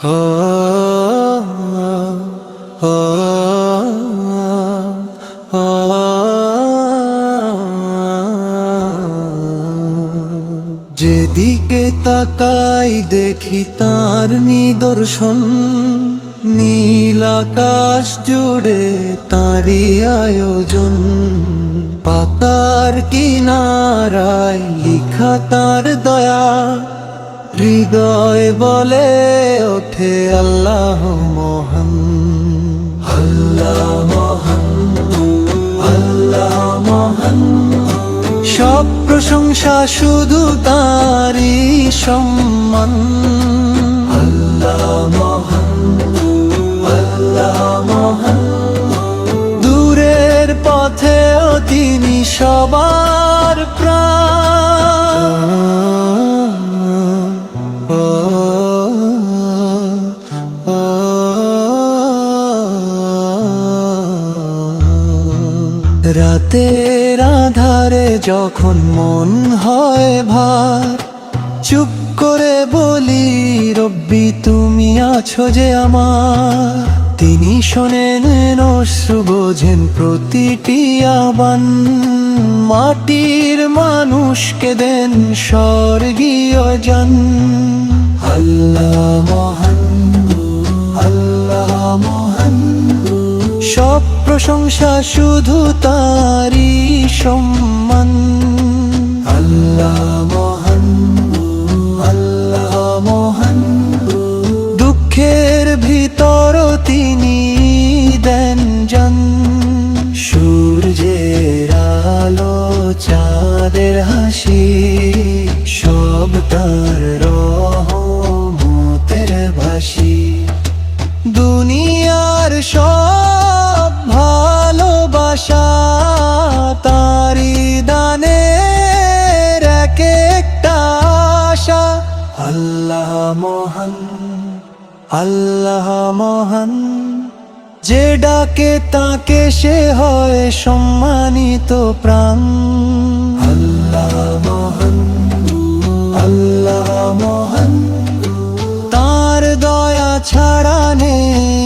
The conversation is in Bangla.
হো হো হো যেদিকে তাকাই দেখি তার নিদর্শন, নীল আকাশ জুড়ে তাঁরই আয়োজন। পাতার কিনারায় লিখা তার দয়া, হৃদয় বলে ওঠে আল্লাহ মহান। আল্লাহ মহান, আল্লাহ মহান, সব প্রশংসা শুধু তাঁরই সম্মান। আল্লাহ মহান, আল্লাহ মহান, দূরের পথেও তিনি সবার প্রাণ। রাতের আধারে যখন মন হয় ভার, চুপ করে বলি রব্বি তুমি আছো যে আমার। তিনি শোনেন অশ্রু, বোঝেন প্রতিটি আহ্বান। মাটির মানুষকে দেন স্বর্গীয় জান। আল্লাহ মহান, আল্লাহ মহান, সব প্রশংসা শুধু তাঁরই সম্মান। আল্লাহ মহান, আল্লাহ মহান, দুঃখের ভিতর তিনি দেন জান। সূর্যের আলো, চাঁদের হাসি, সব তাঁর রহমতের ভাসি। দুনিয়ার সব ভালোবাসা তাঁরই দানের এক একটা আশা। আল্লাহ মহান, আল্লাহ মহান, যে ডাকে তাকে সে হয় সম্মানিত প্রাণ। আল্লাহ মহান, আল্লাহ মহান, তাঁর দয়া ছাড়া নেই